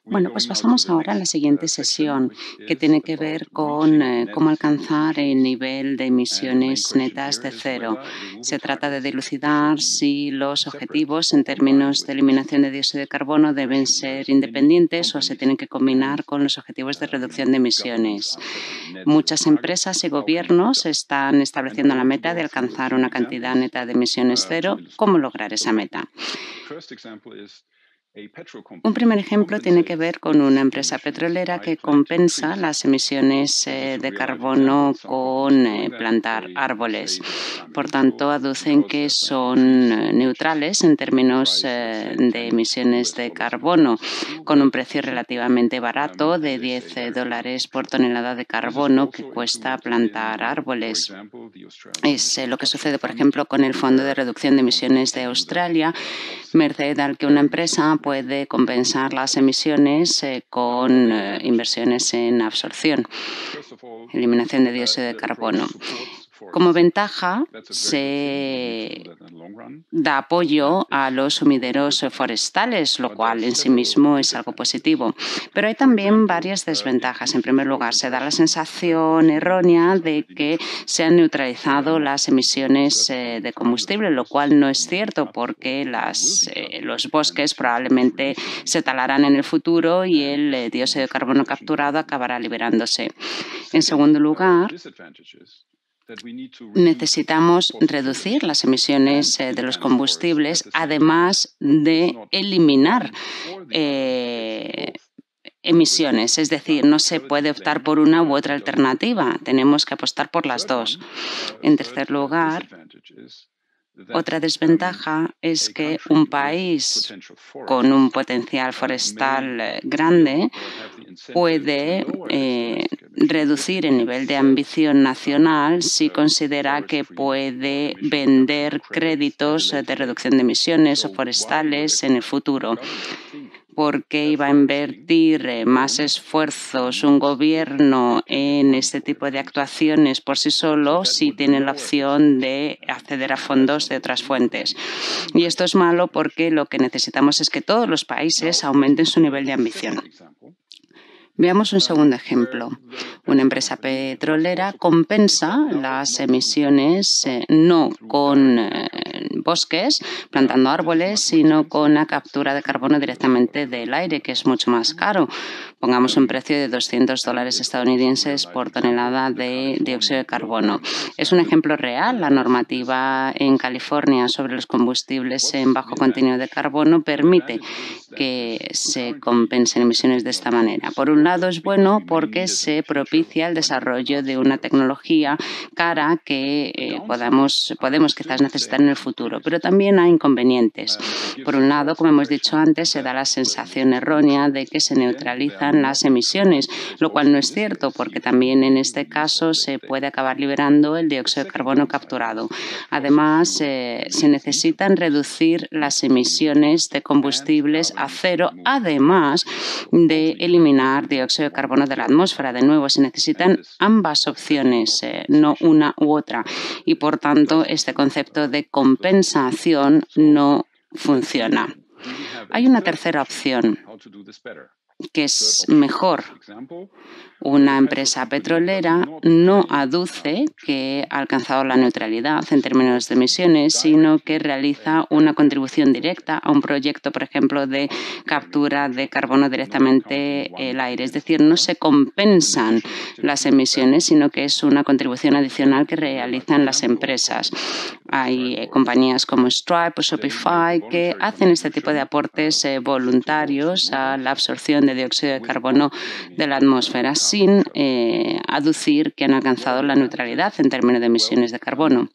Bueno, pues pasamos ahora a la siguiente sesión, que tiene que ver con cómo alcanzar el nivel de emisiones netas de cero. Se trata de dilucidar si los objetivos en términos de eliminación de dióxido de carbono deben ser independientes o se tienen que combinar con los objetivos de reducción de emisiones. Muchas empresas y gobiernos están estableciendo la meta de alcanzar una cantidad neta de emisiones cero. ¿Cómo lograr esa meta? Un primer ejemplo tiene que ver con una empresa petrolera que compensa las emisiones de carbono con plantar árboles. Por tanto, aducen que son neutrales en términos de emisiones de carbono, con un precio relativamente barato de $10 por tonelada de carbono que cuesta plantar árboles. Es lo que sucede, por ejemplo, con el Fondo de Reducción de Emisiones de Australia, merced al que una empresa puede compensar las emisiones con inversiones en absorción, eliminación de dióxido de carbono. Como ventaja, se da apoyo a los sumideros forestales, lo cual en sí mismo es algo positivo. Pero hay también varias desventajas. En primer lugar, se da la sensación errónea de que se han neutralizado las emisiones de combustible, lo cual no es cierto porque los bosques probablemente se talarán en el futuro y el dióxido de carbono capturado acabará liberándose. En segundo lugar, necesitamos reducir las emisiones de los combustibles, además de eliminar emisiones. Es decir, no se puede optar por una u otra alternativa. Tenemos que apostar por las dos. En tercer lugar, otra desventaja es que un país con un potencial forestal grande puede reducir el nivel de ambición nacional si considera que puede vender créditos de reducción de emisiones o forestales en el futuro. ¿Por qué iba a invertir más esfuerzos un gobierno en este tipo de actuaciones por sí solo si tiene la opción de acceder a fondos de otras fuentes? Y esto es malo porque lo que necesitamos es que todos los países aumenten su nivel de ambición. Veamos un segundo ejemplo. Una empresa petrolera compensa las emisiones no con bosques, plantando árboles, sino con la captura de carbono directamente del aire, que es mucho más caro. Pongamos un precio de $200 estadounidenses por tonelada de dióxido de carbono. Es un ejemplo real. La normativa en California sobre los combustibles en bajo contenido de carbono permite que se compensen emisiones de esta manera. Por un lado, es bueno porque se propicia el desarrollo de una tecnología cara que podemos quizás necesitar en el futuro, pero también hay inconvenientes. Por un lado, como hemos dicho antes, se da la sensación errónea de que se neutralizan las emisiones, lo cual no es cierto porque también en este caso se puede acabar liberando el dióxido de carbono capturado. Además, se necesitan reducir las emisiones de combustibles a cero, además de eliminar dióxido de carbono de la atmósfera. De nuevo, se necesitan ambas opciones, no una u otra. Y por tanto, este concepto de compensación no funciona. Hay una tercera opción que es mejor. Una empresa petrolera no aduce que ha alcanzado la neutralidad en términos de emisiones, sino que realiza una contribución directa a un proyecto, por ejemplo, de captura de carbono directamente el aire. Es decir, no se compensan las emisiones, sino que es una contribución adicional que realizan las empresas. Hay compañías como Stripe o Shopify que hacen este tipo de aportes voluntarios a la absorción de dióxido de carbono de la atmósfera sin aducir que han alcanzado la neutralidad en términos de emisiones de carbono.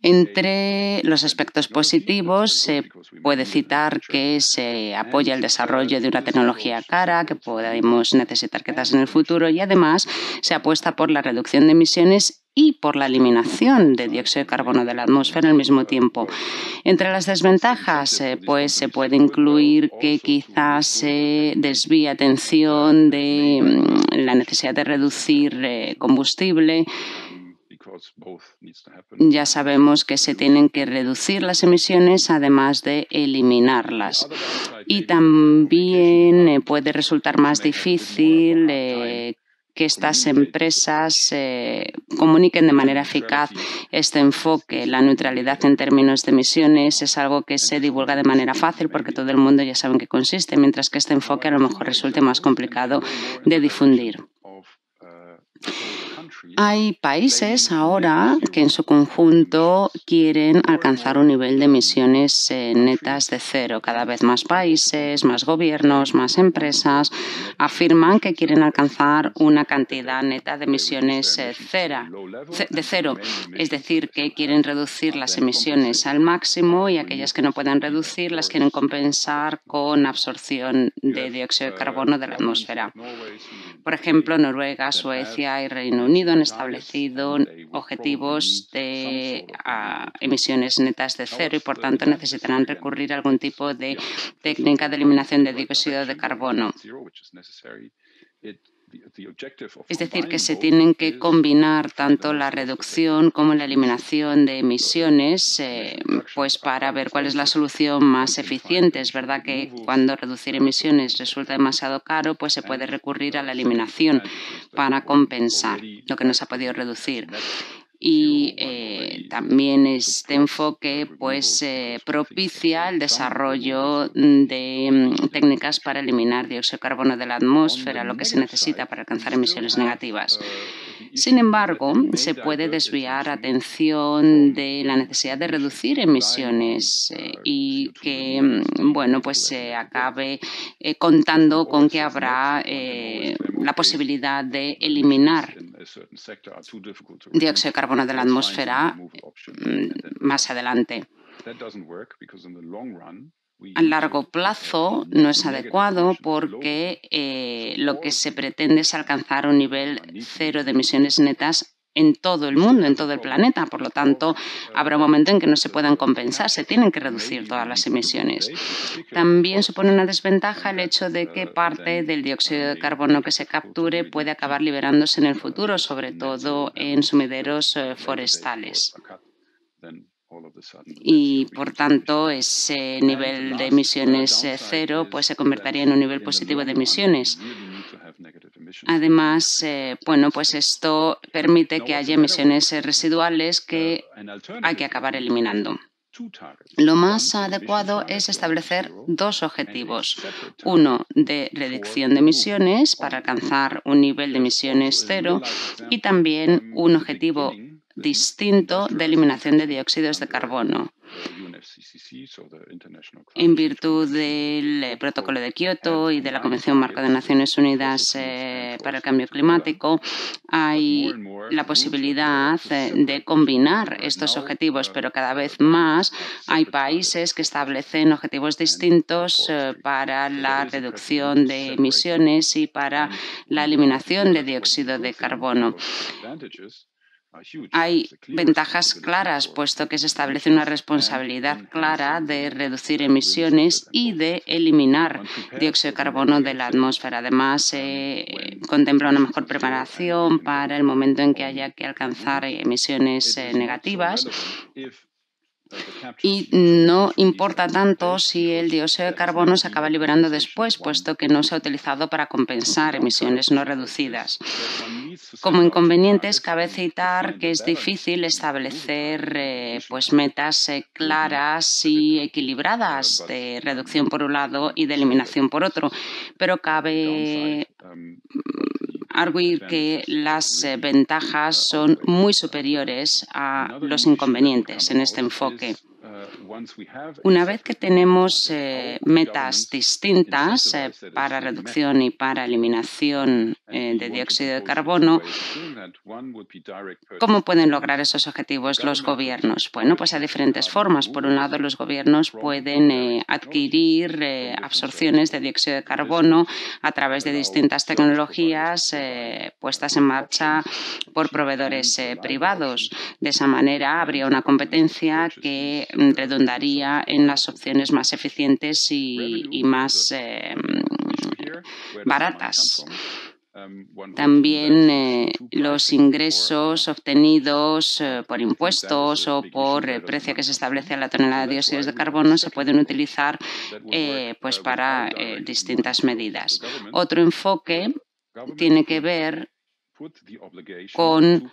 Entre los aspectos positivos se puede citar que se apoya el desarrollo de una tecnología cara que podemos necesitar quizás en el futuro y además se apuesta por la reducción de emisiones y por la eliminación de dióxido de carbono de la atmósfera al mismo tiempo. Entre las desventajas, pues se puede incluir que quizás se desvíe atención de la necesidad de reducir combustible Ya sabemos que se tienen que reducir las emisiones además de eliminarlas. Y también puede resultar más difícil que estas empresas comuniquen de manera eficaz este enfoque. La neutralidad en términos de emisiones es algo que se divulga de manera fácil porque todo el mundo ya sabe en qué consiste, mientras que este enfoque a lo mejor resulte más complicado de difundir. Hay países ahora que en su conjunto quieren alcanzar un nivel de emisiones netas de cero. Cada vez más países, más gobiernos, más empresas afirman que quieren alcanzar una cantidad neta de emisiones de cero. Es decir, que quieren reducir las emisiones al máximo y aquellas que no puedan reducir las quieren compensar con absorción de dióxido de carbono de la atmósfera. Por ejemplo, Noruega, Suecia y Reino Unido han establecido objetivos de emisiones netas de cero y, por tanto, necesitarán recurrir a algún tipo de técnica de eliminación de dióxido de carbono. Es decir, que se tienen que combinar tanto la reducción como la eliminación de emisiones pues para ver cuál es la solución más eficiente. Es verdad que cuando reducir emisiones resulta demasiado caro, pues se puede recurrir a la eliminación para compensar lo que no se ha podido reducir. Y también este enfoque pues, propicia el desarrollo de técnicas para eliminar dióxido de carbono de la atmósfera, lo que se necesita para alcanzar emisiones negativas. Sin embargo, se puede desviar atención de la necesidad de reducir emisiones y que bueno, pues se acabe contando con que habrá la posibilidad de eliminar dióxido de carbono de la atmósfera más adelante. A largo plazo no es adecuado porque lo que se pretende es alcanzar un nivel cero de emisiones netas en todo el mundo, en todo el planeta. Por lo tanto, habrá un momento en que no se puedan compensar, se tienen que reducir todas las emisiones. También supone una desventaja el hecho de que parte del dióxido de carbono que se capture puede acabar liberándose en el futuro, sobre todo en sumideros forestales. Y, por tanto, ese nivel de emisiones cero pues, se convertiría en un nivel positivo de emisiones. Además, bueno, pues esto permite que haya emisiones residuales que hay que acabar eliminando. Lo más adecuado es establecer dos objetivos. Uno de reducción de emisiones para alcanzar un nivel de emisiones cero y también un objetivo distinto de eliminación de dióxidos de carbono. En virtud del Protocolo de Kioto y de la Convención Marco de Naciones Unidas para el Cambio Climático, hay la posibilidad de combinar estos objetivos, pero cada vez más hay países que establecen objetivos distintos para la reducción de emisiones y para la eliminación de dióxido de carbono. Hay ventajas claras, puesto que se establece una responsabilidad clara de reducir emisiones y de eliminar dióxido de carbono de la atmósfera. Además, se contempla una mejor preparación para el momento en que haya que alcanzar emisiones negativas. Y no importa tanto si el dióxido de carbono se acaba liberando después, puesto que no se ha utilizado para compensar emisiones no reducidas. Como inconvenientes, cabe citar que es difícil establecer pues metas claras y equilibradas de reducción por un lado y de eliminación por otro, pero cabe arguir que las ventajas son muy superiores a los inconvenientes en este enfoque. Una vez que tenemos metas distintas para reducción y para eliminación de dióxido de carbono, ¿cómo pueden lograr esos objetivos los gobiernos? Bueno, pues hay diferentes formas. Por un lado, los gobiernos pueden adquirir absorciones de dióxido de carbono a través de distintas tecnologías puestas en marcha por proveedores privados. De esa manera, habría una competencia que redundaría en las opciones más eficientes y más baratas. También los ingresos obtenidos por impuestos o por el precio que se establece a la tonelada de dióxido de carbono se pueden utilizar pues para distintas medidas. Otro enfoque tiene que ver con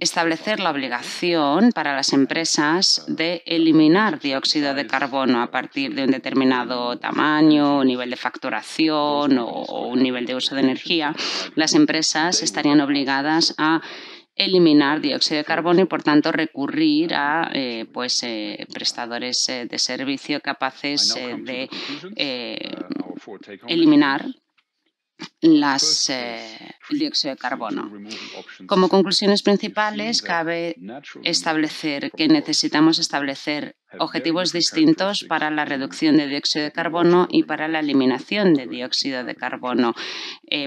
establecer la obligación para las empresas de eliminar dióxido de carbono a partir de un determinado tamaño, o nivel de facturación o un nivel de uso de energía. Las empresas estarían obligadas a eliminar dióxido de carbono y, por tanto, recurrir a prestadores de servicio capaces de eliminar el dióxido de carbono. Como conclusiones principales, cabe establecer que necesitamos establecer objetivos distintos para la reducción de dióxido de carbono y para la eliminación de dióxido de carbono,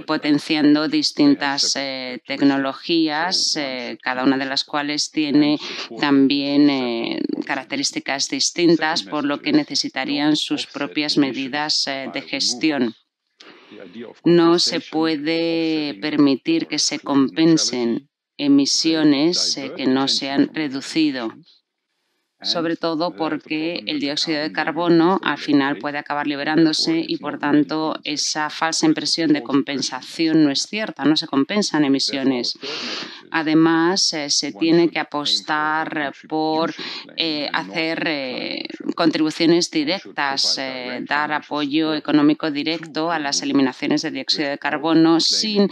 potenciando distintas tecnologías, cada una de las cuales tiene también características distintas, por lo que necesitarían sus propias medidas de gestión. No se puede permitir que se compensen emisiones que no se han reducido, sobre todo porque el dióxido de carbono al final puede acabar liberándose y, por tanto, esa falsa impresión de compensación no es cierta, no se compensan emisiones. Además, se tiene que apostar por hacer contribuciones directas, dar apoyo económico directo a las eliminaciones de dióxido de carbono sin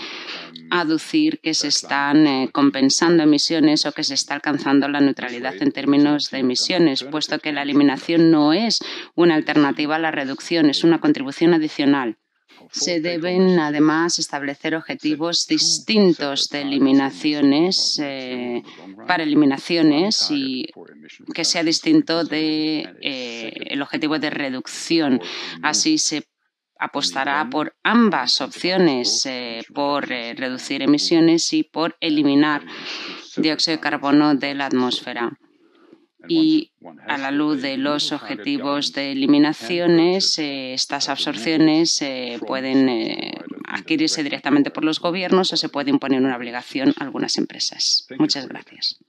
aducir que se están compensando emisiones o que se está alcanzando la neutralidad en términos de emisiones, puesto que la eliminación no es una alternativa a la reducción, es una contribución adicional. Se deben, además, establecer objetivos distintos de eliminaciones para eliminaciones y que sea distinto del objetivo de reducción. Así se apostará por ambas opciones, por reducir emisiones y por eliminar dióxido de carbono de la atmósfera. Y a la luz de los objetivos de eliminaciones, estas absorciones pueden adquirirse directamente por los gobiernos o se puede imponer una obligación a algunas empresas. Muchas gracias.